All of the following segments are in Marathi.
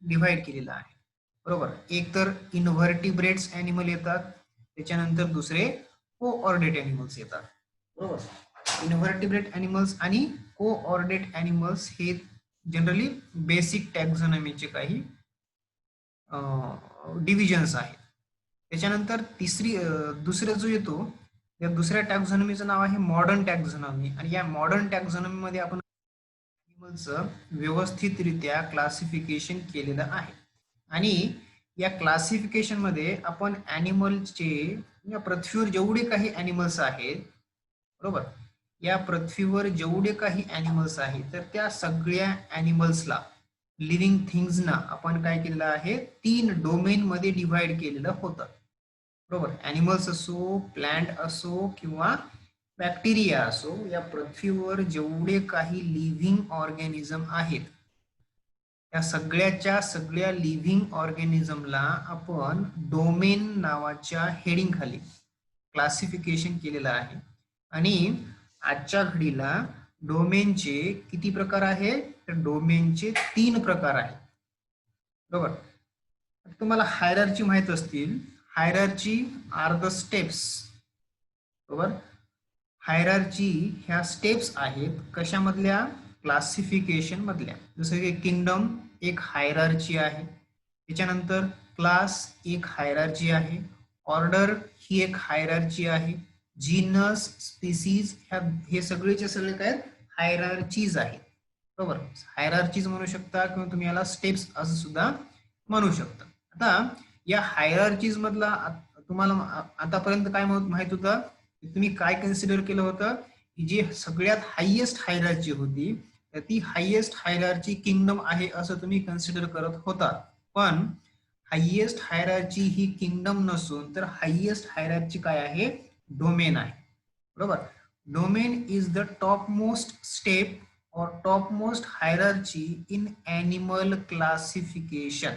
डिव्हाइड केलेला आहे. बरोबर, एक तर इन्व्हर्टिब्रेट्स ॲनिमल येतात, त्याच्यानंतर दुसरे कोऑर्डिनेट ॲनिमल्स येतात. बरोबर, इन्व्हर्टिब्रेट ॲनिमल्स आणि कोऑर्डिनेट ॲनिमल्स हे जनरली बेसिक टॅक्झॉनॉमीचे काही डिव्हिजन्स आहेत. त्याच्यानंतर दुसरा जो येतो, त्या दुसऱ्या टॅक्झॉनॉमीचं नाव आहे मॉडर्न टॅक्झॉनॉमी. आणि या मॉडर्न टॅक्झॉनॉमीमध्ये आपण ॲनिमलचं व्यवस्थितरित्या क्लासिफिकेशन केलेलं आहे. आणि या क्लासिफिकेशनमध्ये आपण ॲनिमलचे, या पृथ्वीवर जेवढे काही ॲनिमल्स आहेत, बरोबर, या पृथ्वीवर जेवढे काही ॲनिमल्स आहेत, तर त्या सगळ्या ॲनिमल्सला, लिव्हिंग थिंग्सना आपण काय केलेलं आहे, 3 डोमेनमध्ये डिव्हाइड केलेलं होतं. बरोबर, ॲनिमल्स असो, प्लांट असो किंवा बॅक्टेरिया असो, या पृथ्वीवर जेवढे काही लिव्हिंग ऑर्गॅनिझम आहेत, त्या सगळ्या लिव्हिंग ऑर्गॅनिझमला आपण डोमेन नावाच्या हेडिंग खाली क्लासिफिकेशन केलेलं आहे. आणि आजच्या घडीला डोमेनचे किती प्रकार आहेत, तर डोमेनचे 3 प्रकार आहेत. बरोबर, तुम्हाला हायरार्ची माहित असतील. Hierarchy R the steps. बरोबर, हायरार्ची ह्या स्टेप्स आहेत कशामधल्या, क्लासिफिकेशन मधल्या. जसं की किंगडम एक हायरार्ची आहे, त्याच्यानंतर क्लास एक हायरार्ची आहे, ऑर्डर ही एक हायरार्ची आहे, जीनस, स्पीसीज हे सगळेचे सगळे काय हायरार्चीज आहेत. बरोबर, हायरार्चीज म्हणू शकता किंवा तुम्ही याला स्टेप्स असं सुद्धा म्हणू शकता. आता या हायरार्चीज मधला तुम्हाला आतापर्यंत काय माहित होतं, तुम्ही काय कन्सिडर केलं होतं की जी सगळ्यात हायेस्ट हायरार्ची होती, तर ती हायेस्ट हायरार्ची किंगडम आहे असं तुम्ही कन्सिडर करत होता. पण हायेस्ट हायरार्ची ही किंगडम नसून तर हायेस्ट हायरार्ची काय आहे, डोमेन आहे. बरोबर, domain is the top most step और top most hierarchy in animal classification.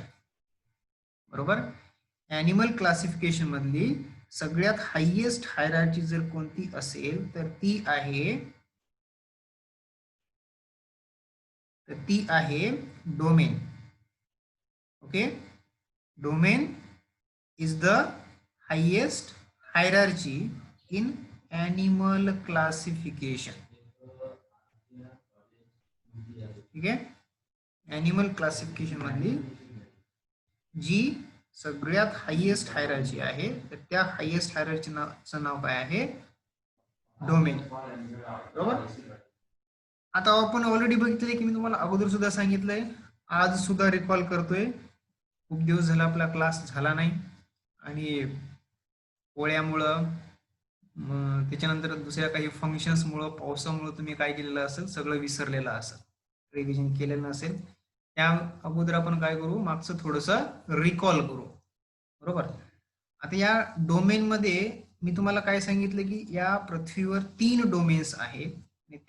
बरोबर, ॲनिमल क्लासिफिकेशन मधली सगळ्यात हायेस्ट हायरार्ची जर कोणती असेल तर ती आहे domain. Okay, domain is the highest hierarchy in animal classification. ठीक आहे, ॲनिमल क्लासिफिकेशन मधली जी सगळ्यात हायेस्ट हायरार्ची आहे, तर त्या हायेस्ट हायरार्चीचं नाव काय आहे, डोमेन. बरोबर, आता आपण ऑलरेडी बघितलंय की मी तुम्हाला अगोदर सुद्धा सांगितलंय, आज सुद्धा रिकॉल करतोय. खूप दिवस झाला आपला क्लास झाला नाही आणि पोळ्यामुळं त्याच्यानंतर दुसऱ्या काही फंक्शन्समुळं, पावसामुळं तुम्ही काय केलेलं असेल, सगळं विसरलेलं असेल, रिव्हिजन केलेलं नसेल. त्या अगोदर आपण काय करू, मागचं थोडंसं रिकॉल करू. बरोबर, आता या डोमेन मध्ये मी तुम्हाला काय सांगितलं की या पृथ्वीवर 3 डोमेन्स आहेत.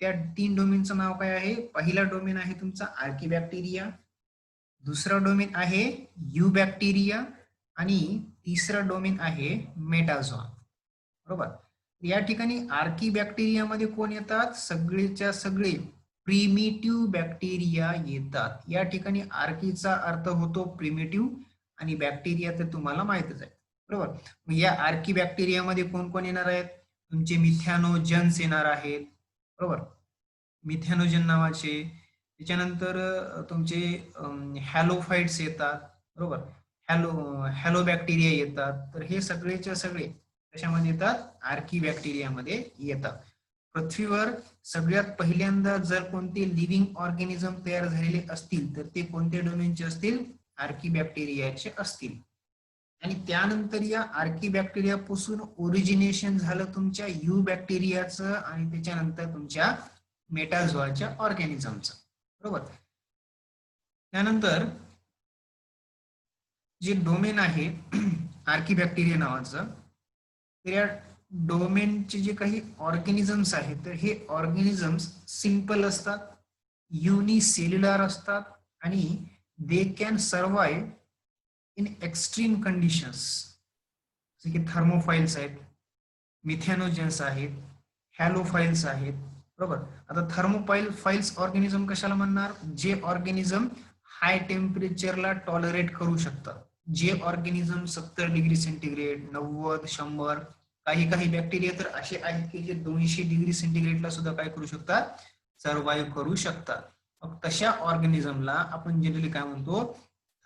त्या 3 डोमेनचं नाव काय आहे, पहिला डोमेन आहे तुमचा आर्किबॅक्टेरिया, दुसरा डोमेन आहे यू बॅक्टेरिया आणि तिसरा डोमेन आहे मेटाझोआ. बरोबर, या ठिकाणी आर्किबॅक्टेरियामध्ये कोण येतात, सगळेच्या सगळे प्रिमिटिव्ह बॅक्टेरिया येतात. या ठिकाणी आर्कीचा अर्थ होतो प्रिमिटिव्ह आणि बॅक्टेरिया तर तुम्हाला माहितच आहे. बरोबर, या आर्की बॅक्टेरियामध्ये कोण कोण येणार आहेत, तुमचे मिथॅनोजन्स येणार आहेत. बरोबर, मिथॅनोजन नावाचे, त्याच्यानंतर तुमचे हॅलोफाइट्स येतात. बरोबर, हॅलो बॅक्टेरिया येतात. तर हे सगळेच्या सगळे कशामध्ये येतात, आर्की बॅक्टेरियामध्ये येतात. पृथ्वीवर सगळ्यात पहिल्यांदा जर कोणते लिव्हिंग ऑर्गॅनिझम तयार झालेले असतील तर ते कोणत्या डोमेनचे असतील, आर्की बॅक्टेरियाचे असतील. आणि त्यानंतर या आर्की बॅक्टेरिया पासून ओरिजिनेशन झालं तुमच्या यू बॅक्टेरियाचं आणि त्याच्यानंतर तुमच्या मेटाझोआच्या ऑर्गॅनिझमचं. बरोबर, त्यानंतर जे डोमेन आहे आर्की बॅक्टेरिया नावाचं, तर या डोमेनचे जे काही ऑर्गॅनिझम्स आहेत तर हे ऑर्गॅनिझम्स सिंपल असतात, युनिसेल्युलर असतात आणि they can survive in extreme conditions. जसे की थर्मोफाइल्स आहेत, मिथॅनोजन्स आहेत, हॅलोफाइल्स आहेत. बरोबर, आता फाइल्स ऑर्गॅनिझम कशाला म्हणणार, जे ऑर्गॅनिझम हाय टेम्परेचरला टॉलरेट करू शकतात. जे ऑर्गॅनिझम 70 डिग्री सेंटीग्रेड, 90, 100, काही काही बॅक्टेरिया तर असे आहेत की जे 200 डिग्री सेंटीग्रेडला सुद्धा काय करू शकतात, सर्व्हाइव्ह करू शकतात. मग तशा ऑर्गॅनिझमला आपण जनरली काय म्हणतो,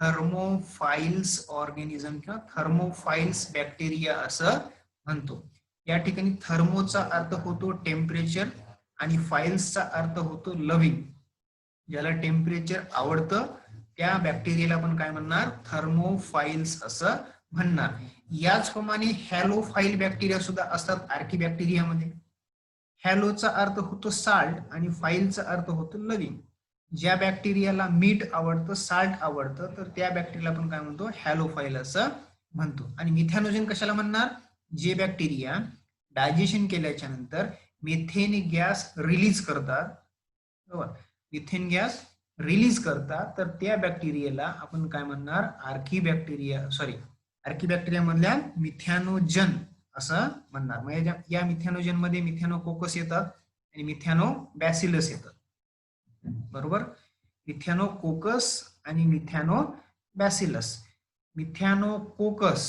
थर्मोफाइल्स ऑर्गॅनिझम किंवा थर्मोफाइल्स बॅक्टेरिया असं म्हणतो. या ठिकाणी थर्मोचा अर्थ होतो टेम्परेचर आणि फाइल्सचा अर्थ होतो लव्हिंग. ज्याला टेम्परेचर आवडतं त्या बॅक्टेरियाला आपण काय म्हणणार, थर्मोफाइल्स असं म्हणणार. याचप्रमाणे हॅलोफाइल बॅक्टेरिया सुद्धा असतात आर्किबॅक्टेरियामध्ये. हॅलोचा अर्थ होतो साल्ट आणि फाईलचा अर्थ होतो लव्हिंग. ज्या बॅक्टेरियाला मीठ आवडतं, साल्ट आवडतं, तर त्या बॅक्टेरियाला आपण काय म्हणतो, हॅलोफाइल असं म्हणतो. आणि मिथॅनोजन कशाला म्हणणार, जे बॅक्टेरिया डायजेशन केल्याच्या नंतर मिथेन गॅस रिलीज करतात, बरोबर, मिथेन गॅस रिलीज करतात, तर त्या बॅक्टेरियाला आपण काय म्हणणार, आर्किबॅक्टेरिया मधल्या मिथॅनोजन असं म्हणणार. म्हणजे या मिथॅनोजन मध्ये मिथॅनोकोकस येतात आणि मिथॅनोबॅसिलस येतात, बरोबर. मिथॅनोकोकस आणि मिथॅनोबॅसिलस. मिथॅनोकोकस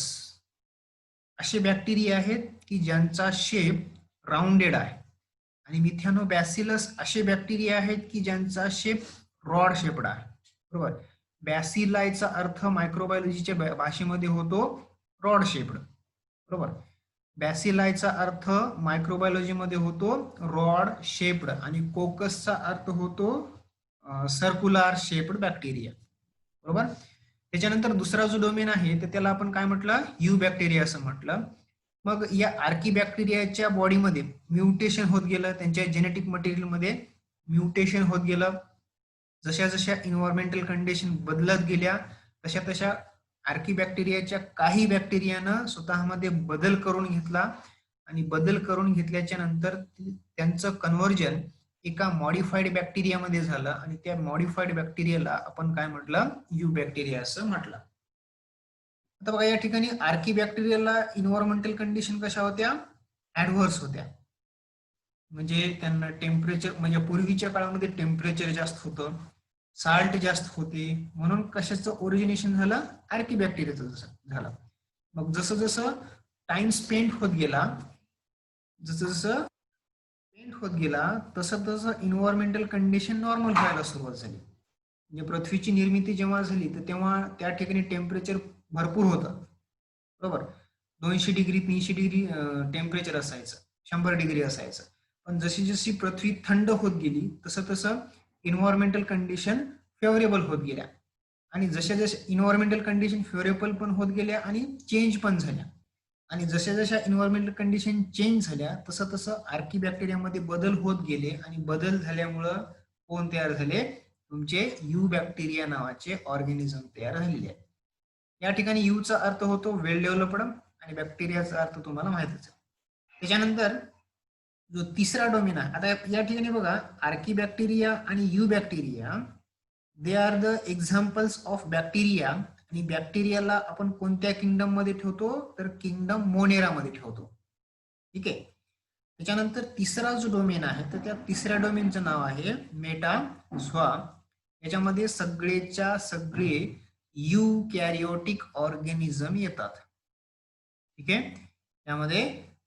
असे बॅक्टेरिया आहेत की ज्यांचा शेप राऊंडेड आहे, आणि मिथॅनोबॅसिलस असे बॅक्टेरिया आहेत की ज्यांचा शेप रॉड शेप्ड आहे, बरोबर. बॅसिलायचा अर्थ मायक्रोबायोलॉजीच्या भाषेमध्ये होतो रॉड शेप्ड, बरोबर. बॅसिलायचा अर्थ मायक्रोबायोलॉजी मध्ये होतो रॉड शेप्ड आणि कोकसचा अर्थ होतो सर्क्युलर शेप्ड बॅक्टेरिया, बरोबर. त्याच्यानंतर दुसरा जो डोमेन आहे तर त्याला आपण काय म्हटलं, यू बॅक्टेरिया असं म्हटलं. मग या आर्किबॅक्टेरियाच्या बॉडीमध्ये म्युटेशन होत गेलं, त्यांच्या जेनेटिक मटेरियलमध्ये म्युटेशन होत गेलं. जशा जशा इन्व्हायरमेंटल कंडिशन बदलत गेल्या तशा तशा आर्किबॅक्टेरियाच्या काही बॅक्टेरियानं स्वतःमध्ये बदल करून घेतला, आणि बदल करून घेतल्याच्या नंतर त्यांचं कन्व्हर्जन एका मॉडिफाईड बॅक्टेरियामध्ये झालं, आणि त्या मॉडिफाईड बॅक्टेरियाला आपण काय म्हटलं, यू बॅक्टेरिया असं म्हटलं. आता बघा या ठिकाणी आर्किबॅक्टेरियाला इन्व्हायरमेंटल कंडिशन कशा होत्या, ऍडव्हर्स होत्या. म्हणजे त्यांना टेम्परेचर, म्हणजे पूर्वीच्या काळामध्ये टेम्परेचर जास्त होतं, साल्ट जास्त होते, म्हणून कशाचं ओरिजिनेशन झालं, आर्किबॅक्टेरियाचं झालं. मग जसं जसं टाइम स्पेंड होत गेला, जसं जसं स्पेंड होत गेला तसं तसं इन्व्हायरमेंटल कंडिशन नॉर्मल व्हायला सुरुवात झाली. म्हणजे पृथ्वीची निर्मिती जेव्हा झाली तर तेव्हा त्या ठिकाणी टेम्परेचर भरपूर होतं, बरोबर. 200 डिग्री 300 डिग्री टेम्परेचर असायचं, 100 डिग्री असायचं. पण जशी जशी पृथ्वी थंड होत गेली तसं तसं इन्व्हायरमेंटल कंडिशन फेवरेबल होत गेल्या, आणि जशा जशा इन्व्हायरमेंटल कंडिशन फेवरेबल पण होत गेल्या आणि चेंज पण झाल्या, आणि जशा जशा इन्व्हायरमेंटल कंडिशन चेंज झाल्या तसं तसं आर्किबॅक्टेरियामध्ये बदल होत गेले, आणि बदल झाल्यामुळं कोण तयार झाले, तुमचे यू बॅक्टेरिया नावाचे ऑर्गॅनिझम तयार झालेले आहेत. या ठिकाणी यूचा अर्थ होतो वेल डेव्हलप्ड, आणि बॅक्टेरियाचा अर्थ तुम्हाला माहितच आहे. त्याच्यानंतर जो तिसरा डोमेन आहे, आता या ठिकाणी बघा, आर्किबॅक्टेरिया आणि you bacteria they are the examples of bacteria. आणि बॅक्टेरियाला आपण कोणत्या किंगडम मध्ये ठेवतो, तर किंगडम मोनेरा मध्ये ठेवतो, ठीक आहे. त्याच्यानंतर तिसरा जो डोमेन आहे तर त्या तिसऱ्या डोमेनचं नाव आहे मेटाझोआ. याच्यामध्ये सगळेच्या सगळे यू कॅरिओटिक ऑर्गॅनिझम येतात, ठीक आहे. त्यामध्ये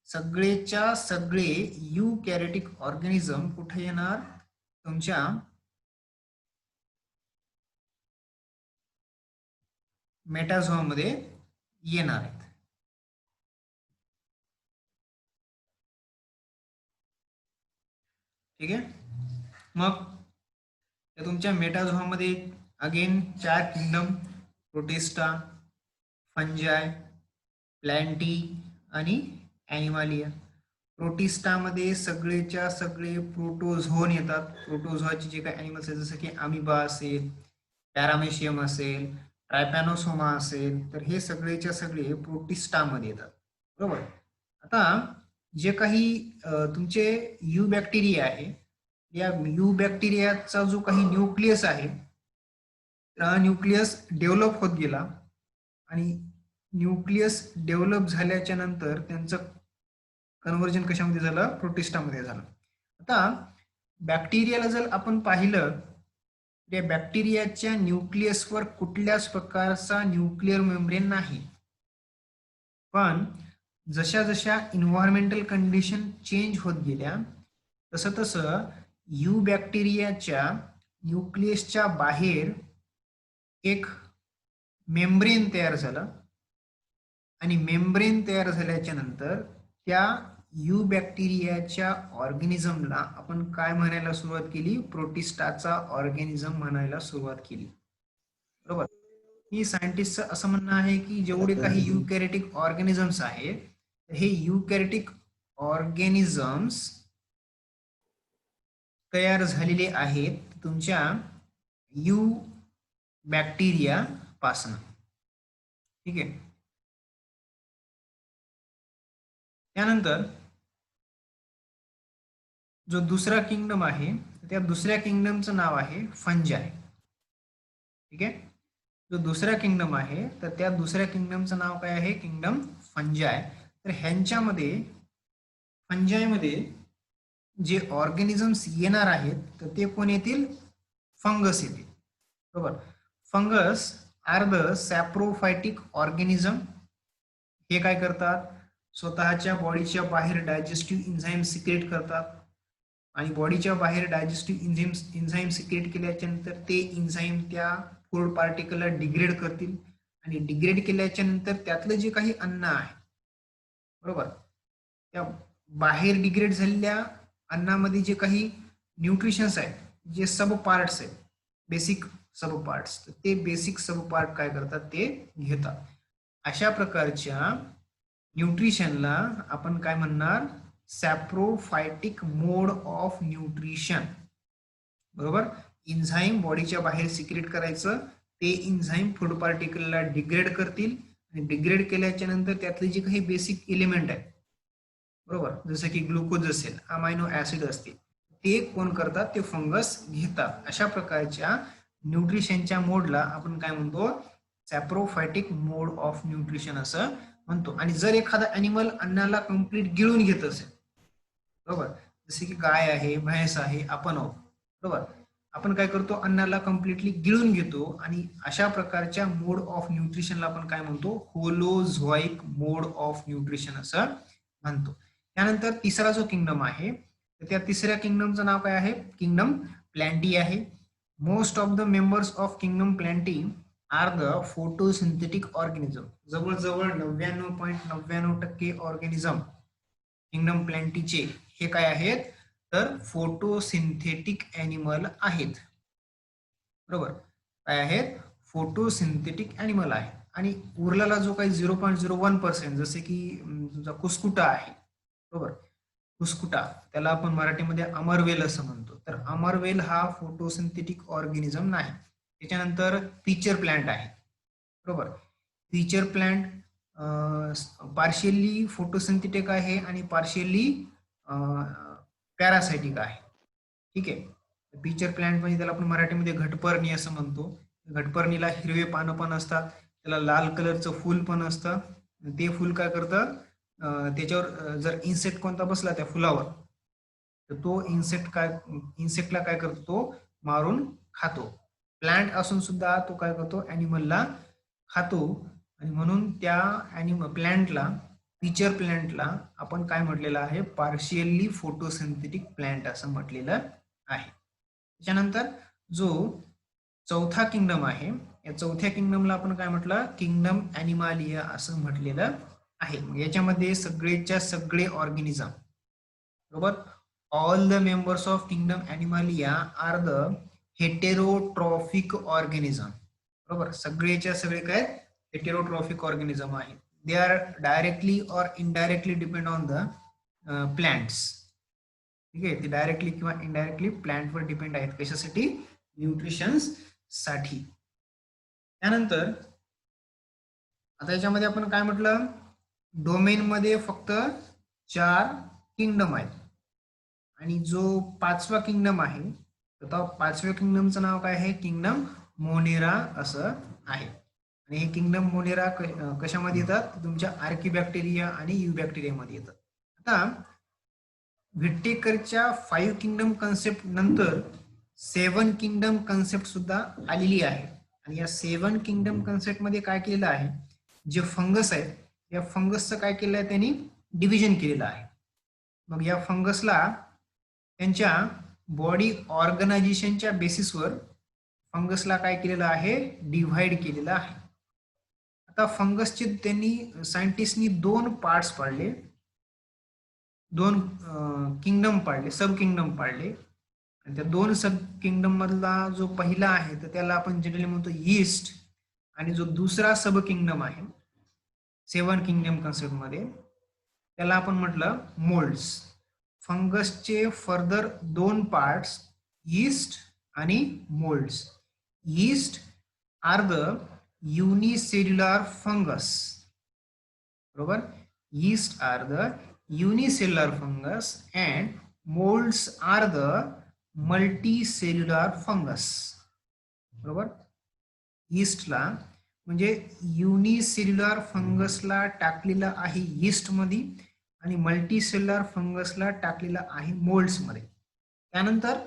सगळेच्या सगळे यू कॅरिओटिक ऑर्गॅनिझम कुठे येणार, तुमच्या मेटाझोआ मध्ये येणार आहेत, ठीक आहे. मग तुमच्या मेटाझोआ मध्ये अगेन 4 किंगडम, प्रोटिस्टा, फंजाय, प्लॅन्टी आणि ॲनिमालिया. प्रोटिस्टामध्ये सगळेच्या सगळे प्रोटोझोन येतात. प्रोटोझोआचे जे काही ॲनिमल्स आहेत जसं की अमिबा असेल, पॅरामेशियम असेल, ट्रायपॅनोसोमा असेल, तर हे सगळेच्या सगळे प्रोटिस्टामध्ये येतात, बरोबर. आता जे काही तुमचे यू बॅक्टेरिया आहे, या यू बॅक्टेरियाचा जो काही न्यूक्लियस आहे, हा न्यूक्लियस डेव्हलप होत गेला, आणि न्यूक्लियस डेव्हलप झाल्याच्या नंतर त्यांचं कन्व्हर्जन कशामध्ये झालं, प्रोटिस्टामध्ये झालं. आता बॅक्टेरियाला जर आपण पाहिलं त्या बॅक्टेरियाच्या न्यूक्लियसवर कुठल्याच प्रकारचा न्यूक्लिअर मेम्ब्रेन नाही. पण जशा जशा इन्व्हायरमेंटल कंडिशन चेंज होत गेल्या तसं तसं यू बॅक्टेरियाच्या न्यूक्लियसच्या बाहेर एक मेम्ब्रेन तयार झालं आणि मेम्ब्रेन तयार झाल्याच्या नंतर त्या यू बॅक्टेरियाच्या ऑर्गॅनिझमला आपण काय म्हणायला सुरुवात केली? प्रोटिस्टाचा ऑर्गॅनिझम म्हणायला सुरुवात केली. बरोबर. ही सायंटिस्टचं असं म्हणणं आहे की जेवढे काही युकॅरियोटिक ऑर्गॅनिझम्स आहेत हे युकॅरियोटिक ऑर्गॅनिझम्स तयार झालेले आहेत तुमच्या यू बॅक्टेरिया पासून. ठीक आहे. त्यानंतर जो दुसरा किंगडम आहे त्या दुसऱ्या किंगडमचं नाव आहे फंजाय. ठीक आहे. जो दुसरा किंगडम आहे तर त्या दुसऱ्या किंगडमचं नाव काय आहे? किंगडम फंजाय. तर ह्यांच्यामध्ये फंजायमध्ये जे ऑर्गॅनिझम्स येणार आहेत तर ते कोण येतील? फंगस येतील. बरोबर. Fungus are the saprophytic organism. हे काय करतात? स्वतःच्या बॉडीच्या बाहेर डायजेस्टिव्ह एन्झाईम सिक्रेट करतात आणि बॉडीच्या बाहेर डायजेस्टिव्ह एन्झाईम सिक्रेट केल्याच्या नंतर ते एन्झाईम त्या फूड पार्टिकलला डिग्रेड करतील आणि डिग्रेड केल्याच्या नंतर त्यातलं जे काही अन्न आहे बरोबर त्या बाहेर डिग्रेड झालेल्या अन्नामध्ये जे काही न्यूट्रिशन्स आहेत जे सब पार्ट्स आहेत बेसिक सब पार्ट्स ते बेसिक सब पार्ट काय करतात? ते घेतात. अशा प्रकारच्या न्यूट्रिशनला आपण काय म्हणणार? सॅप्रोफायटिक मोड ऑफ न्यूट्रिशन. बरोबर. एन्झाईम बॉडीच्या बाहेर सिक्रेट करायचं, ते एन्झाईम फूड पार्टिकलला डिग्रेड करतील आणि डिग्रेड केल्याच्या नंतर त्यातले जे काही बेसिक एलिमेंट आहेत बरोबर जसं की ग्लुकोज असेल, अमायनो ऍसिड असतील, ते कोण करतात? ते फंगस घेतात. अशा प्रकारच्या न्यूट्रिशनच्या मोडला आपण काय म्हणतो? सॅप्रोफायटिक मोड ऑफ न्यूट्रिशन असं म्हणतो. आणि जर एखादा अॅनिमल अन्नाला कम्प्लीट गिळून घेत असेल बरोबर जसे की गाय आहे, म्हैस आहे, आपण आहोत बरोबर आपण काय करतो? अन्नाला कम्प्लिटली गिळून घेतो आणि अशा प्रकारच्या मोड ऑफ न्यूट्रिशनला आपण काय म्हणतो? होलोझोइक मोड ऑफ न्यूट्रिशन असं म्हणतो. त्यानंतर तिसरा जो किंगडम आहे तर त्या तिसऱ्या किंगडमचं नाव काय आहे? किंगडम प्लॅन्टी आहे. Most of the members of kingdom plantae are the photosynthetic organism. जवळजवळ 99.99% ऑर्गॅनिझम किंगडम प्लॅन्टीचे हे काय आहेत? तर फोटोसिंथेटिक ॲनिमल आहेत. बरोबर. काय आहेत? फोटोसिंथेटिक ॲनिमल आहे. आणि उरलेला जो काही 0.01% जसे की तुमचा कुस्कुटा आहे बरोबर कुस्कुटा त्याला आपण मराठीमध्ये अमरवेल असं म्हणतो. तर अमरवेल हा फोटोसिंथेटिक ऑर्गॅनिझम नाही. त्याच्यानंतर पीचर प्लांट आहे बरोबर. पीचर प्लांट पार्शियली फोटोसिंथेटिक आहे आणि पार्शियली पॅरासायटिक आहे. ठीक आहे. पीचर प्लांट म्हणजे त्याला आपण मराठीमध्ये घटपर्णी असं म्हणतो. घटपर्णीला हिरवे पानं पण असतात, त्याला लाल कलरचं फूल पण असतं. ते फूल काय करतं? त्याच्यावर जर इन्सेक्ट कोणता बसला त्या फुलावर तर तो इन्सेक्टला काय करतो? तो मारून खातो. प्लांट असून सुद्धा तो काय करतो? ॲनिमलला खातो. आणि म्हणून त्या प्लांटला पीचर प्लांटला आपण काय म्हटलेलं आहे? पार्शियली फोटोसिंथेटिक प्लांट असं म्हटलेलं आहे. त्याच्यानंतर जो चौथा किंगडम आहे या चौथ्या किंगडमला आपण काय म्हटलं? किंगडम ॲनिमालिया असं म्हटलेलं आहे. याच्यामध्ये सगळेच्या सगळे ऑर्गॅनिझम बरोबर all the members of kingdom animalia are the heterotrophic organism. बरोबर सगळेच्या सगळे काय? हेटेरोट्रॉफिक ऑर्गॅनिझम आहे. दे आर डायरेक्टली और indirectly depend on the plants. ठीक आहे. ते डायरेक्टली किंवा इनडायरेक्टली प्लांटवर डिपेंड आहेत. कशासाठी? न्यूट्रिशन्स साठी. त्यानंतर आता याच्यामध्ये आपण काय म्हटलं? डोमेन मध्ये फक्त 4 किंगडम आहेत आणि जो पाचवा किंगडम आहे तर पाचव्या किंगडमचं नाव काय आहे? किंगडम मोनेरा असं आहे. आणि हे किंगडम मोनेरा कशामध्ये येतात? तुमच्या आर्किबॅक्टेरिया आणि यू बॅक्टेरियामध्ये येतात. आता व्हिटेकरच्या 5 किंगडम कन्सेप्ट नंतर सेवन किंगडम कन्सेप्ट सुद्धा आलेली आहे. आणि या सेवन किंगडम कन्सेप्ट मध्ये काय केलेलं आहे, जे फंगस आहेत या फंगसचं काय केलं आहे त्यांनी डिव्हिजन केलेलं आहे. मग या फंगसला त्यांच्या बॉडी ऑर्गनायझेशनच्या बेसिसवर फंगसला काय केलेलं आहे, डिव्हाइड केलेलं आहे. आता फंगसचे त्यांनी सायंटिस्टनी दोन पार्ट्स पाडले, दोन किंगडम पाडले, सब किंगडम पाडले. आणि त्या दोन सब किंगडम मधला जो पहिला आहे तर त्याला आपण जनरली म्हणतो ईस्ट, आणि जो दुसरा सब किंगडम आहे सेवन किंगडम कन्सेप्ट मध्ये त्याला आपण म्हटलं मोल्ड्स. फंगसचे फर्दर दोन पार्ट्स ईस्ट आणि moulds. Yeast are the unicellular fungus, बरोबर. yeast are the unicellular fungus and molds are the multicellular fungus, बरोबर. yeastला म्हणजे युनिसेल्युलर फंगसला टाकलेलं आहे yeast मध्ये आणि मल्टीसेल्युलर फंगसला टाकलेलं आहे मोल्ड्स मध्ये. त्यानंतर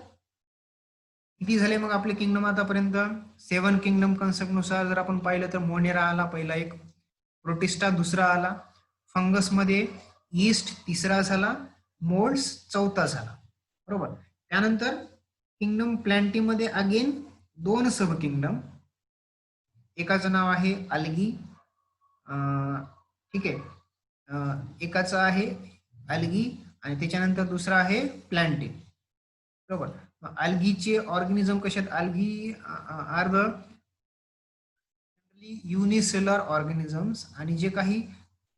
किती झाले मग आपले किंगडम आतापर्यंत? सेवन किंगडम कन्सेप्ट नुसार जर आपण पाहिलं तर मोनेरा आला पहिला एक, प्रोटिस्टा दुसरा आला, फंगस मध्ये ईस्ट तिसरा झाला, मोल्ड्स चौथा झाला, बरोबर. त्यानंतर किंगडम प्लॅन्टी मध्ये अगेन दोन सब किंगडम, एकाचं नाव आहे अल्गी, ठीक आहे, एकाचं आहे अल्गी आणि त्याच्यानंतर दुसरा आहे प्लॅन्टी, बरोबर. अल्गीचे ऑर्गॅनिझम कशात? Algae are the unicellular organisms, आणि जे काही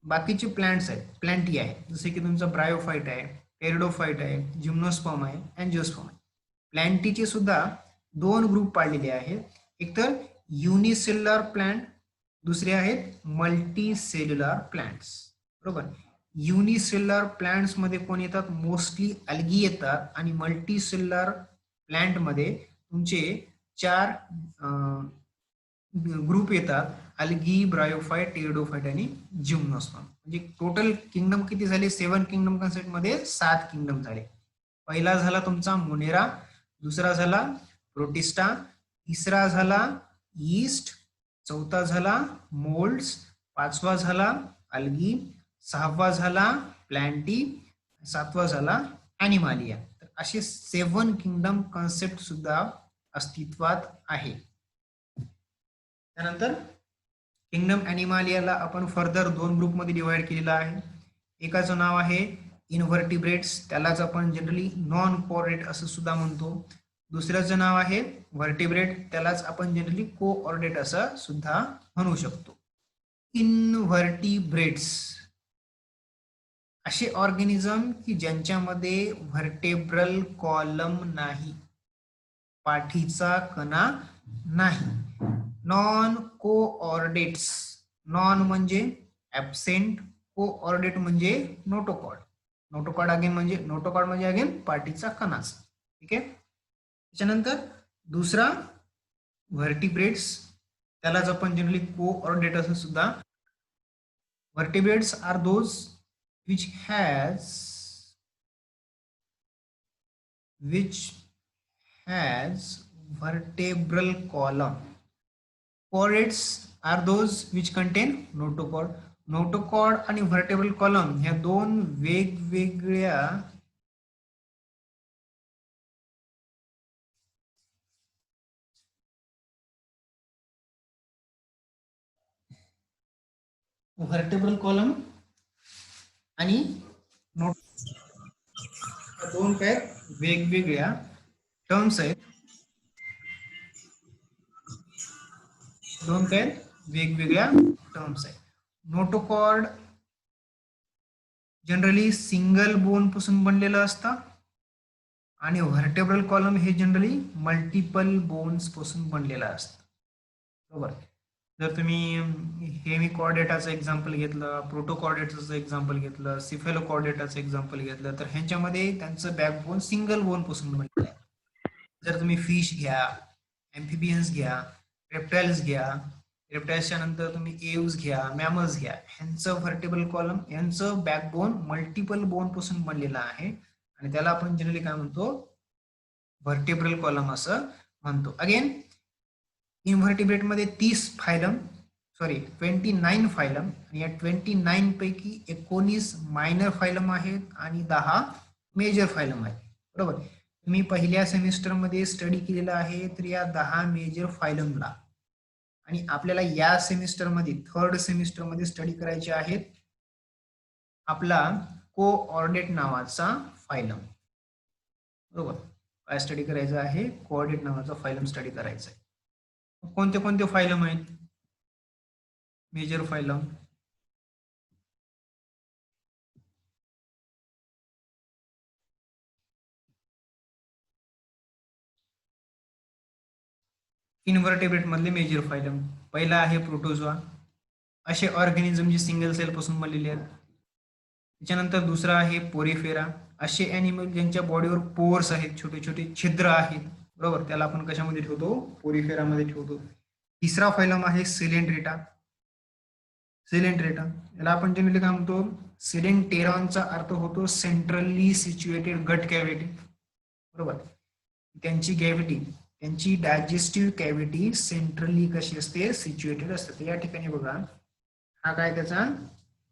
बाकीचे प्लांट्स आहेत प्लॅन्टी आहे, जसे की तुमचा ब्रायोफाइट आहे, पेरिडोफाइट आहे, जिम्नोस्पर्म आहे, अँजिओस्पर्म आहे. प्लॅन्टीचे सुद्धा दोन ग्रुप पाडलेले आहेत, एक तर युनिसेल्युलर प्लांट, दुसरे आहेत मल्टी सेल्युलर प्लांट्स, बरोबर. युनिसेल्युलर प्लांट्स मध्ये कोण येतात? मोस्टली अल्गी येतात, आणि मल्टी सेल्युलर प्लांट मध्ये तुमचे चार ग्रुप येतात, अल्गी, ब्रायोफाइट, टेरिडोफाइट आणि जिम्नोस्पर्म. म्हणजे टोटल किंगडम किती झाले? सेवन किंगडम कन्सेप्ट मध्ये 7 किंगडम झाले. पहिला झाला तुमचा मोनेरा, दुसरा झाला प्रोटिस्टा, तिसरा झाला ईस्ट, चौथा झाला मोल्ड्स, पाचवा झाला अल्गी, सहावा झाला प्लॅन्टी, सातवा झाला ॲनिमालिया. तर असे 7 किंगडम कन्सेप्ट सुद्धा अस्तित्वात आहे. त्यानंतर किंगडम ॲनिमालियाला आपण फर्दर दोन ग्रुपमध्ये डिवाइड केलेला आहे. एकाचं नाव आहे इनव्हर्टिब्रेट्स, त्यालाच आपण जनरली नॉन कोऑर्डिनेट असं सुद्धा म्हणतो. दुसऱ्याचं नाव आहे व्हर्टिब्रेट, त्यालाच आपण जनरली कोऑर्डिनेट असं सुद्धा म्हणू शकतो. इनव्हर्टिब्रेट्स असे ऑर्गॅनिझम की ज्यांच्यामध्ये व्हर्टेब्रल कॉलम नाही, पाठीचा कणा नाही. नॉन कोऑर्डिनेट्स, नॉन म्हणजे ऍबसेंट, कोऑर्डिनेट म्हणजे नोटोकॉर्ड. नोटोकॉर्ड अगेन म्हणजे नोटोकॉर्ड म्हणजे अगेन पाठीचा कणाच, ठीक आहे. त्याच्यानंतर दुसरा व्हर्टिब्रेट्स, त्यालाच आपण जनरली कोऑर्डिनेट असं सुद्धा. Vertebrates are those which has vertebral column. Chordates are those which contain notochord. Notochord आणि vertebral column ह्या दोन वेगवेगळ्या vertebral column आणि दोन काय वेगवेगळ्या टर्म्स आहेत, दोन काय वेगवेगळ्या टर्म्स आहेत. नोटोकॉर्ड जनरली सिंगल बोन पासून बनलेलं असतं आणि व्हर्टेब्रल कॉलम हे जनरली मल्टिपल बोन्स पासून बनलेलं असतं, बरोबर. जर तुम्ही हेमिकॉर्डेटाचं एक्झाम्पल घेतलं, प्रोटोकॉर्डेटाचं एक्झाम्पल घेतलं, सिफेलोकॉर्डेटाचं एक्झाम्पल घेतलं, तर ह्यांच्यामध्ये त्यांचं बॅकबोन सिंगल बोन पासून बनलेलं आहे. जर तुम्ही फिश घ्या, एम्फिबियन्स घ्या, रेप्टाइल्स घ्या, रेप्टाइल्सच्या नंतर तुम्ही एव्स घ्या, मॅमल्स घ्या, ह्यांचं व्हर्टेब्रल कॉलम यांचं बॅकबोन मल्टिपल बोन पासून बनलेलं आहे आणि त्याला आपण जनरली काय म्हणतो? व्हर्टिब्रल कॉलम असं म्हणतो. अगेन इन्व्हर्टिब्रेट मध्ये 30 फायलम, सॉरी 29 फायलम, आणि या 29 पैकी 19 मायनर फायलम आहेत आणि 10 मेजर फायलम आहेत. बरोबर. तुम्ही पहिल्या सेमिस्टरमध्ये स्टडी केलेला आहे तर या 10 मेजर फायलमला, आणि आपल्याला या सेमिस्टरमध्ये थर्ड सेमिस्टरमध्ये स्टडी करायचे आहेत आपला कोऑर्डिनेट नावाचा फायलम. बरोबर. काय स्टडी करायचं आहे? कोऑर्डिनेट नावाचा फायलम स्टडी करायचा आहे. कोणते कोणते फायलम आहेत मेजर फायलम? इन्व्हर्टेब्रेट मधले मेजर फायलम, पहिला आहे प्रोटोझोआ, असे ऑर्गॅनिझम जे सिंगल सेल पासून बनलेले आहेत. त्याच्यानंतर दुसरा आहे पोरिफेरा, असे ॲनिमल ज्यांच्या बॉडीवर पोर्स आहेत, छोटे छोटे छिद्र आहेत. बरोबर, त्याला आपण कशामध्ये ठेवतो? पोरिफेरामध्ये ठेवतो. तिसरा फायलम आहे सिलेंड्रेटा. सिलेंड्रेटा याला आपण जनरली काय म्हणतो? सिलेंटेरॉनचा अर्थ होतो सेंट्रली सिच्युएटेड गट कॅव्हिटी. बरोबर. त्यांची कॅव्हिटी, त्यांची डायजेस्टिव्ह कॅव्हिटी सेंट्रली कशी असते? सिच्युएटेड असते. या ठिकाणी बघा, हा काय त्याचा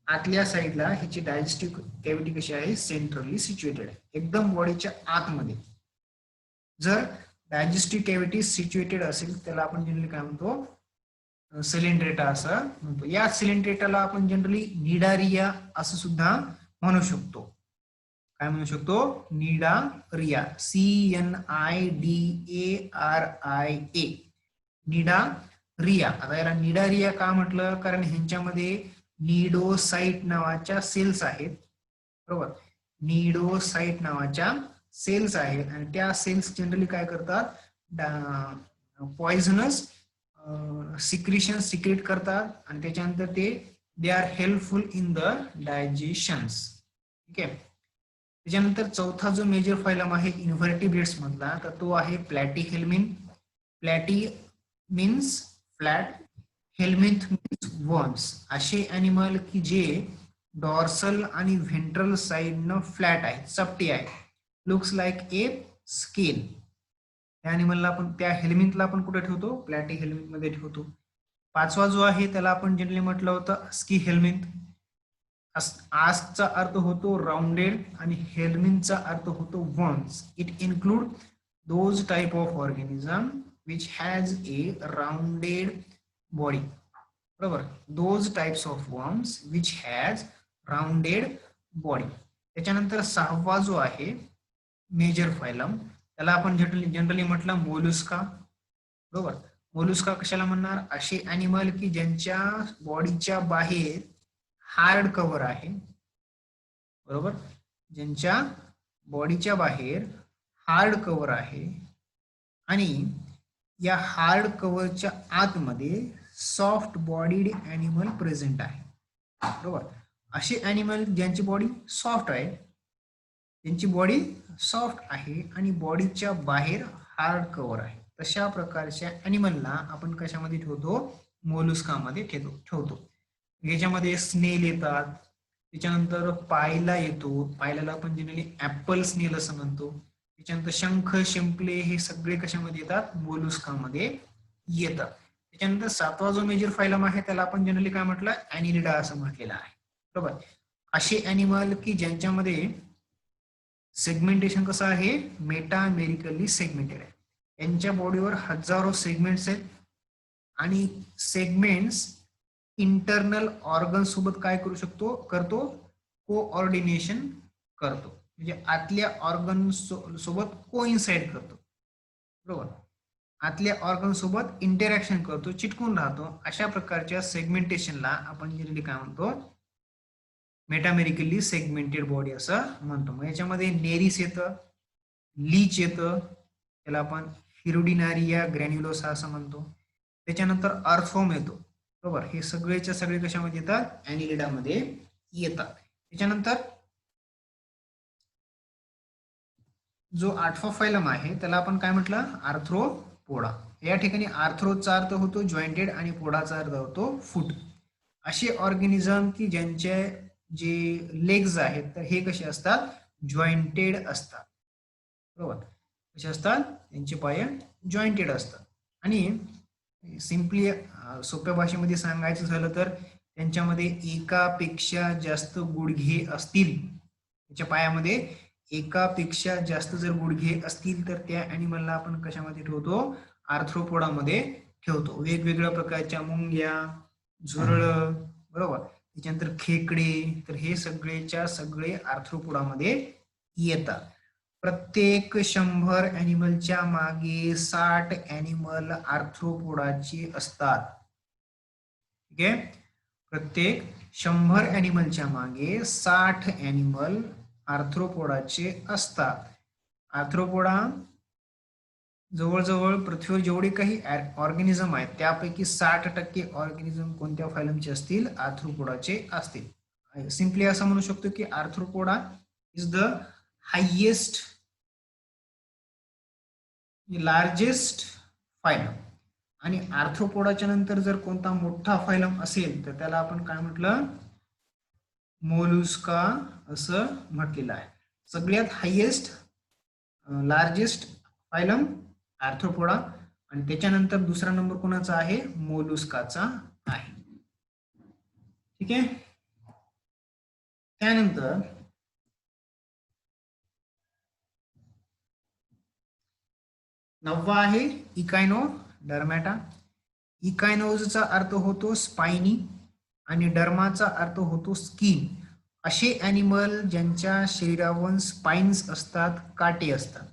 आतल्या साईडला ह्याची डायजेस्टिव्ह कॅव्हिटी कशी आहे? सेंट्रली सिच्युएटेड आहे, एकदम बॉडीच्या आतमध्ये. जर डायजेस्टिव्ह कॅव्हिटी सिच्युएटेड असेल त्याला आपण जनरली काय म्हणतो? सिलेंड्रेटा असं म्हणतो. या सिलेंड्रेटाला आपण जनरली निडारिया असं सुद्धा म्हणू शकतो. काय म्हणू शकतो? निडारिया. CNIDARIA, Cnidaria. आता याला निडारिया का म्हटलं? कारण ह्यांच्यामध्ये निडोसाइट नावाच्या सेल्स आहेत. बरोबर. निडोसाइट नावाच्या सेल्स आहेत आणि त्या सेल्स जनरली काय करतात? पॉइझनस सिक्रिशन सिक्रेट करतात आणि त्याच्यानंतर they are helpful in the digestions. ठीक आहे. त्याच्यानंतर चौथा जो मेजर फायलम आहे इन्व्हर्टिब्रेट्स मधला, तर तो आहे platyhelminth. Platy means flat, helminth means worms. असे ॲनिमल की जे डॉर्सल आणि व्हेंट्रल साइडनं फ्लॅट आहेत, चपटी आहे, लुक्स लाईक ए स्केल. त्या ॲनिमलला आपण, त्या हेल्मिंथला आपण कुठे ठेवतो? प्लॅटी हेल्मिंथ मध्ये ठेवतो. पाचवा जो आहे त्याला आपण जनरली म्हटलं होतं स्की हेल्मिंथ. आस्कचा अर्थ होतो राउंडेड आणि हेल्मिंथचा अर्थ होतो worms. It include those type of organism which has a rounded body. बरोबर. Those types of worms which has rounded body. त्याच्यानंतर सहावा जो आहे मेजर फायलम, त्याला आपण जनरली म्हटलं मोलुस्का. बरोबर. मोलुस्का कशाला म्हणणार? असे ॲनिमल की ज्यांच्या बॉडीच्या बाहेर हार्ड कव्हर आहे. बरोबर. ज्यांच्या बॉडीच्या बाहेर हार्ड कव्हर आहे आणि या हार्ड कव्हरच्या आतमध्ये सॉफ्ट बॉडीड ॲनिमल प्रेझेंट आहे. बरोबर. असे ॲनिमल ज्यांची बॉडी सॉफ्ट आहे, त्यांची बॉडी सॉफ्ट आहे आणि बॉडीच्या बाहेर हार्ड कव्हर आहे, तशा प्रकारच्या ॲनिमलला आपण कशामध्ये ठेवतो? मोलुस्कामध्ये ठेवतो. याच्यामध्ये स्नेल येतात, त्याच्यानंतर पायला येतो, पायलाला आपण जनरली ऍपल स्नेल असं म्हणतो. त्याच्यानंतर शंख, शिंपले हे सगळे कशामध्ये येतात? मोलुस्कामध्ये येतात. त्याच्यानंतर सातवा जो मेजर फायलम आहे त्याला आपण जनरली काय म्हटलं? ॲनिलिडा असं म्हटलेलं आहे. बरोबर. असे ॲनिमल की ज्यांच्यामध्ये सेगमेंटेशन कसं आहे? मेटामेरिकली सेगमेंटेड आहे. यांच्या बॉडीवर हजारो सेगमेंट्स आहेत आणि सेगमेंट्स इंटरनल ऑर्गन सोबत काय करू शकतो? कोऑर्डिनेशन करतो, म्हणजे आतल्या ऑर्गन सोबत कोइन्साइड करतो. बरोबर. आतल्या ऑर्गन सोबत इंटरॅक्शन करतो, चिटकून राहतो. अशा प्रकारच्या सेगमेंटेशनला आपण जनरली काय म्हणतो? मेटामेरिकली सेगमेंटेड बॉडी असं म्हणतो. मग याच्यामध्ये नेरिस येतं, लीच येतं, त्याला आपण हिरुडिनारिया ग्रॅन्युलोसा असं म्हणतो. त्याच्यानंतर अर्थोम येतो. बरोबर. हे सगळेच्या सगळे कशामध्ये येतात? ॲनिलिडामध्ये येतात. त्याच्यानंतर जो आठवा फायलम आहे त्याला आपण काय म्हटलं? आर्थ्रोपोडा. या ठिकाणी आर्थ्रोचा अर्थ होतो जॉइंटेड आणि पोडाचा अर्थ होतो फूट. असे ऑर्गॅनिझम की ज्यांचे जे लेग्स आहेत तर हे कसे असतात? जॉइंटेड असतात. बरोबर. कसे असतात, त्यांचे पाय जॉईंटेड असतात. आणि सिम्पली सोप्या भाषेमध्ये सांगायचं झालं तर त्यांच्यामध्ये एकापेक्षा जास्त गुडघे असतील, त्याच्या पायामध्ये एकापेक्षा जास्त जर गुडघे असतील तर त्या ॲनिमलला आपण कशामध्ये ठेवतो, आर्थ्रोपोडामध्ये ठेवतो. वेगवेगळ्या प्रकारच्या मुंग्या, झुरळं, बरोबर, त्याच्यानंतर खेकडे, तर हे सगळेच्या सगळे आर्थ्रोपोडामध्ये येतात. प्रत्येक 100 ॲनिमलच्या मागे 60 ॲनिमल आर्थ्रोपोडाचे असतात. ठीक आहे, प्रत्येक 100 ॲनिमलच्या मागे 60 ॲनिमल आर्थ्रोपोडाचे असतात. आर्थ्रोपोडा जवळजवळ पृथ्वीवर जेवढे काही ऑर्गॅनिझम आहेत त्यापैकी 60% ऑर्गॅनिझम कोणत्या फायलमचे असतील, आर्थ्रोपोडाचे असतील. सिम्पली असं म्हणू शकतो की arthropoda is the highest largest phylum. आणि आर्थ्रोपोडाच्या नंतर जर कोणता मोठा फायलम असेल तर त्याला आपण काय म्हटलं, मोलुस्का असं म्हटलेलं आहे. सगळ्यात हायेस्ट लार्जेस्ट फायलम आर्थ्रोपोडा आणि त्याच्यानंतर दुसरा नंबर कोणाचा आहे, मोलुस्काचा आहे. ठीक आहे, त्यानंतर नववा आहे इकायनोडर्मॅटा. इकायनोजचा अर्थ होतो स्पाइनी आणि डर्माचा अर्थ होतो स्किन. असे ॲनिमल ज्यांच्या शरीरावर स्पाइन्स असतात, काटे असतात.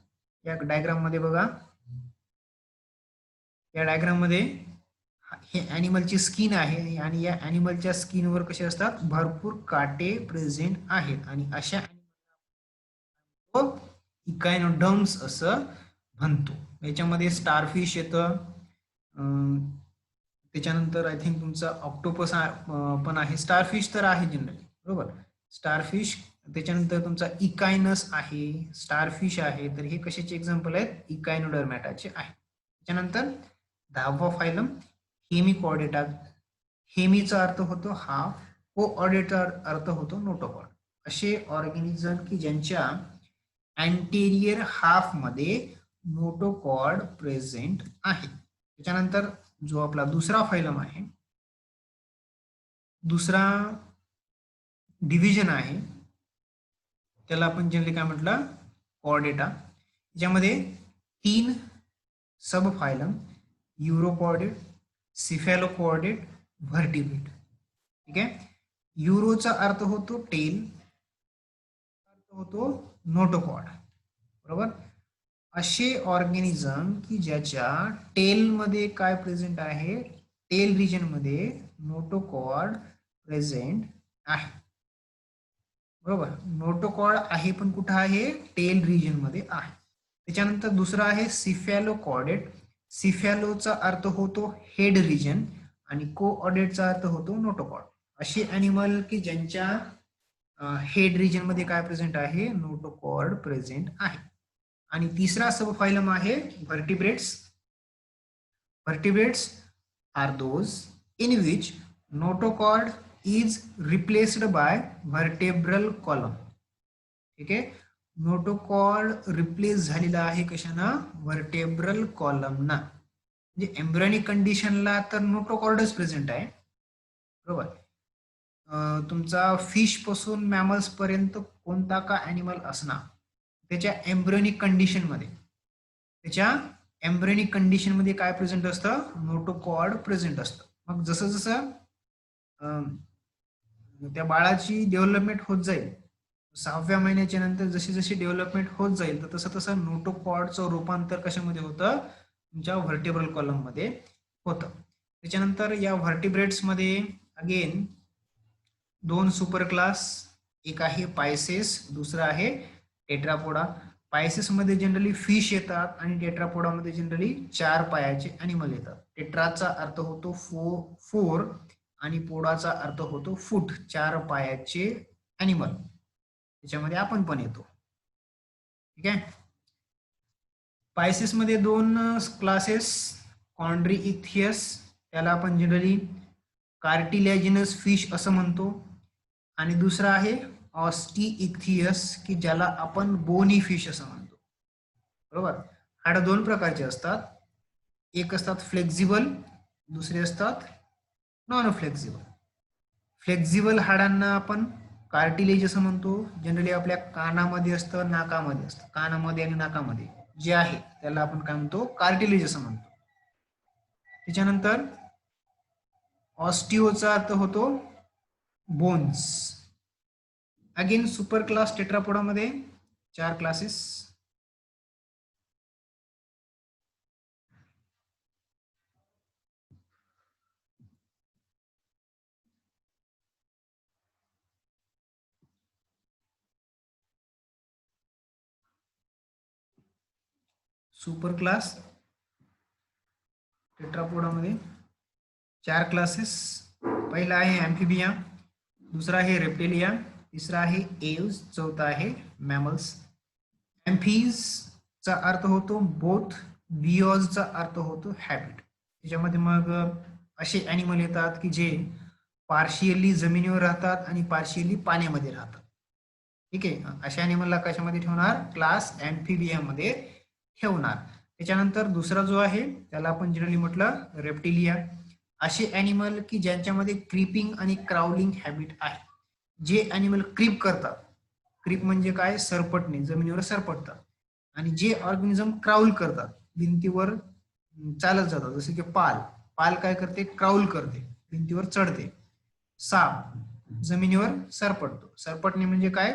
या डायग्राम मध्ये बघा, या डायग्राम मध्ये हे ॲनिमलची स्किन आहे आणि या ॲनिमलच्या स्किनवर कसे असतात, भरपूर काटे प्रेझेंट आहेत आणि अशा इकायनोडर्म्स असं म्हणतो. याच्यामध्ये स्टारफिश येतं, त्याच्यानंतर आय थिंक तुमचा ऑक्टोपस पण आहे. स्टारफिश तर आहे जनरली, बरोबर, स्टारफिश. त्याच्यानंतर तुमचा इकायनस आहे, स्टारफिश आहे. तर हे कशाचे एक्झाम्पल आहेत, इकायनोडर्मॅटाचे आहे. त्याच्यानंतर 10वा फायलम हेमिकॉर्डेटा. हेमीचा अर्थ होतो हाफ, कोऑर्डेटचा अर्थ होतो नोटोकॉर्ड. असे ऑर्गॅनिझम की ज्यांच्या अँटेरियर हाफ मध्ये नोटोकॉर्ड प्रेझेंट आहे. त्याच्यानंतर जो आपला दुसरा फायलम आहे, दुसरा डिव्हिजन आहे, त्याला आपण जनरली काय म्हटलं, कॉर्डेटा. ज्यामध्ये 3 सब फायलम, युरोकॉर्डेट, सिफॅलोकॉर्डेट, व्हर्टिब्रेट. ठीक आहे, युरोचा अर्थ होतो टेल, अर्थ होतो नोटोकॉर्ड, बरोबर. असे ऑर्गॅनिझम की ज्याच्या टेल मध्ये काय प्रेझेंट आहे, टेल रिजन मध्ये नोटोकॉर्ड प्रेझेंट आहे, बरोबर. नोटोकॉर्ड आहे पण कुठं आहे, टेल रिजन मध्ये आहे. त्याच्यानंतर दुसरा आहे सिफॅलोकॉर्डेट. सिफॅलोचा अर्थ होतो हेड रिजन आणि कोऑर्डेटचा अर्थ होतो नोटोकॉर्ड. असे ॲनिमल की ज्यांच्या हेड रिजन मध्ये काय प्रेझेंट आहे, नोटोकॉर्ड प्रेझेंट आहे. आणि तिसरा सब फायलम आहे vertebrates. Vertebrates are those in which notochord is replaced by vertebral column. ठीक आहे, नोटोकॉर्ड रिप्लेस झालेला आहे कशानं, व्हर्टेब्रल कॉलमना. म्हणजे एम्ब्रियोनिक कंडिशनला तर नोटोकॉर्डच प्रेझेंट आहे, बरोबर. तुमचा फिश पासून मॅमल्स पर्यंत कोणता का ॲनिमल असणार, त्याच्या एम्ब्रियोनिक कंडिशन मध्ये, त्याच्या एम्ब्रियोनिक कंडिशन मध्ये काय प्रेझेंट असतं, नोटोकॉर्ड प्रेझेंट असतं. मग जसं जसं त्या बाळाची डेव्हलपमेंट होत जाईल, 6व्या महिन्याच्या नंतर जशी जशी डेव्हलपमेंट होत जाईल तर तसं तसं नोटोकॉर्डचं रूपांतर कशामध्ये होतं, तुमच्या व्हर्टेब्रल कॉलम मध्ये होतं. त्याच्यानंतर या व्हर्टिब्रेट्स मध्ये अगेन 2 सुपर क्लास, एक आहे पायसेस, दुसरा आहे टेट्रापोडा. पायसेस मध्ये जनरली फिश येतात आणि टेट्रापोडामध्ये जनरली 4 पायाचे ॲनिमल येतात. टेट्राचा अर्थ होतो 4 आणि पोडाचा अर्थ होतो फूट, 4 पायाचे ॲनिमल. त्याच्यामध्ये आपण पण येतो. ठीक आहे, पायसेस मध्ये 2 क्लासेस, कॉन्ड्रिइथियस, त्याला आपण जनरली कार्टिलॅजिनस फिश असं म्हणतो, आणि दुसरा आहे ऑस्टिइथियस की ज्याला आपण बोनी फिश असं म्हणतो, बरोबर. हाडं दोन प्रकारचे असतात. एक असतात फ्लेक्झिबल, दुसरे असतात नॉन फ्लेक्झिबल. फ्लेक्झिबल हाडांना आपण कार्टिलेज असं म्हणतो. जनरली आपल्या कानामध्ये असतं, नाकामध्ये असतं. कानामध्ये आणि नाकामध्ये जे आहे त्याला आपण काय म्हणतो, कार्टिलेज असं म्हणतो. त्याच्यानंतर ऑस्टिओचा अर्थ होतो बोन्स. अगेन सुपर क्लास टेट्रापोडामध्ये 4 क्लासेस. सुपर क्लास टेट्रापोडामध्ये 4 क्लासेस. पहिला आहे ॲम्फिबिया, दुसरा आहे रेप्टिलिया, तिसरा आहे एव्स, चौथा आहे मॅमल्स. चा अर्थ होतो बोथ, बिओजचा अर्थ होतो हॅबिट. त्याच्यामध्ये मग असे ॲनिमल येतात की जे पार्शियली जमिनीवर राहतात आणि पार्शियली पाण्यामध्ये राहतात. ठीक आहे, अशा ॲनिमलला कशामध्ये ठेवणार, क्लास ॲम्फिबियामध्ये ठेवणार. त्याच्यानंतर दुसरा जो आहे त्याला आपण जनरली म्हटलं रेप्टिलिया. असे ॲनिमल की ज्यांच्यामध्ये क्रीपिंग आणि क्राउलिंग हॅबिट आहे. जे ॲनिमल क्रीप करतात, क्रीप म्हणजे काय, सरपटणे, जमिनीवर सरपटतात. आणि जे ऑर्गॅनिझम क्राउल करतात, भिंतीवर चालत जातात, जसे की पाल. पाल काय करते, क्राउल करते, भिंतीवर चढते. साप जमिनीवर सरपटतो. सरपटणे म्हणजे काय,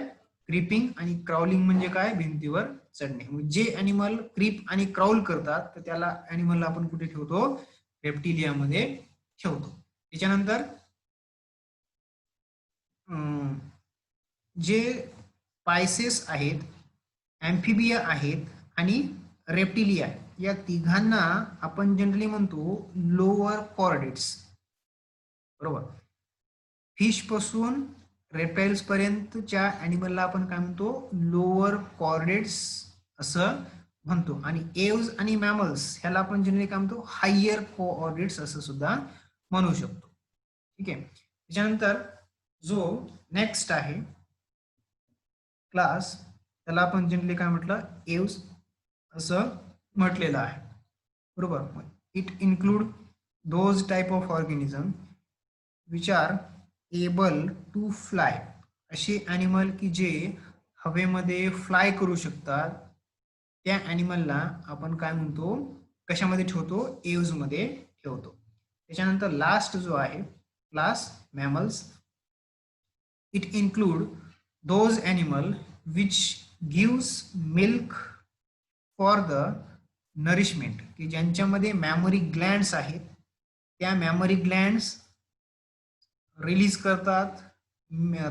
क्रीपिंग, आणि क्राउलिंग म्हणजे काय, भिंतीवर चढणे. जे अॅनिमल क्रीप आणि क्राउल करतात तर त्याला अॅनिमलला आपण कुठे ठेवतो, रेप्टिलियामध्ये ठेवतो. त्याच्यानंतर जे पायसेस आहेत, ॲम्फिबिया आहेत आणि रेप्टिलिया, या तिघांना आपण जनरली म्हणतो लोअर कॉर्डेट्स. बरोबर. फिश पासून रेप्टाइल्स पर्यंतच्या ॲनिमलला आपण काय म्हणतो, लोअर कॉर्डेट्स असं म्हणतो. आणि एव्स आणि मॅमल्स ह्याला आपण जनरली काय म्हणतो, हायर कोऑर्डिनेट्स असं सुद्धा म्हणू शकतो. ठीक आहे. त्याच्यानंतर जो नेक्स्ट आहे क्लास, त्याला आपण जनरली काय म्हटलं, एव्स असं म्हटलेलं आहे. बरोबर. It include those type of organism which are able to fly. असे ॲनिमल की जे हवेमध्ये फ्लाय करू शकतात, त्या ॲनिमलला आपण काय म्हणतो, कशामध्ये ठेवतो, एव्स मध्ये ठेवतो. त्याच्यानंतर लास्ट जो आहे class mammals. It include those animal which gives milk for the nourishment, की ज्यांच्यामध्ये मॅमरी ग्लँड्स आहेत, त्या मॅमरी ग्लँड्स रिलीज करतात,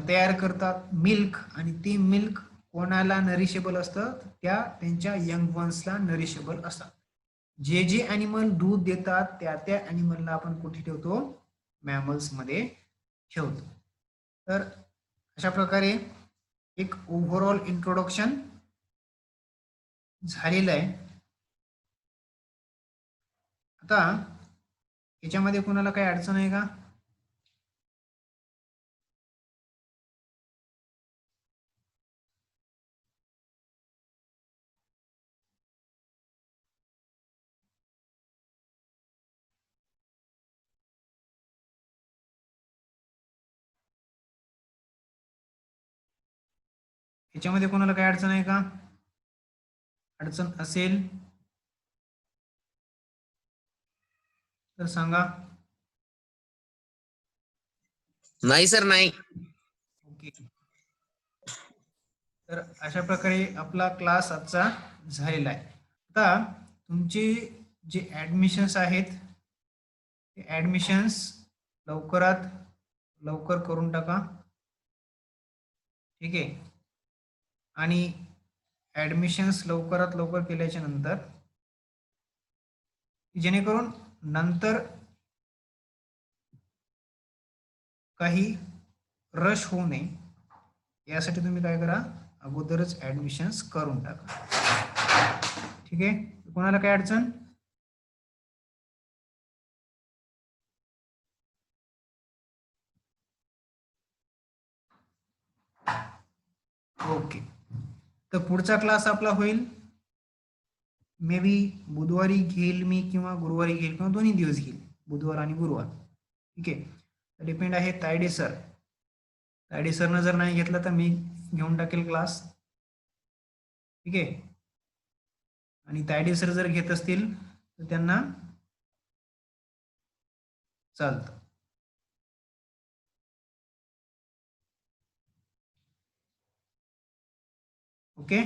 तयार करतात मिल्क, आणि ते मिल्क कोणाला नरिशेबल असतं, त्या त्यांच्या यंग वन्सला नरिशेबल असतात. जे जे ॲनिमल दूध देतात त्या त्या ॲनिमलला आपण कुठे ठेवतो, मॅमल्स मध्ये ठेवतो. तर अशा प्रकारे एक ओव्हरऑल इंट्रोडक्शन झालेलं आहे. आता याच्यामध्ये कोणाला काही अडचण आहे का? याच्यामध्ये कोणाला काही अडचण आहे का? अडचण असेल तर सांगा. नाही सर, नाही. ओके. तर अशा प्रकारे आपला क्लास आजचा झालेला आहे. आता तुमचे जे ॲडमिशन्स आहेत, ते ॲडमिशन्स लवकरात लवकर करून टाका. ठीक आहे. आणि ॲडमिशन्स लवकरात लवकर केल्याच्या नंतर, जेणेकरून नंतर काही रश होऊ नये, यासाठी तुम्ही काय करा, अगोदरच ॲडमिशन्स करून टाका. ठीक आहे. कोणाला काय अडचण? ओके. तर पुढचा क्लास आपला होईल मे बी बुधवारी घेईल मी किंवा गुरुवारी घेईल किंवा दोन्ही दिवस घेईल, बुधवार आणि गुरुवार. ठीक आहे, डिपेंड आहे तायडे सर. तायडे सरनं जर नाही घेतलं तर मी घेऊन टाकेल क्लास. ठीक आहे, आणि तायडे सर जर घेत असतील तर त्यांना चालतं. Okay.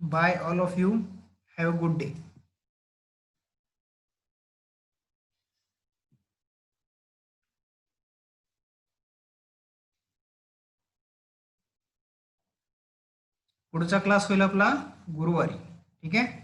Bye all of you, have a good day. पुढचा क्लास होईल आपला गुरुवारी. ठीक आहे.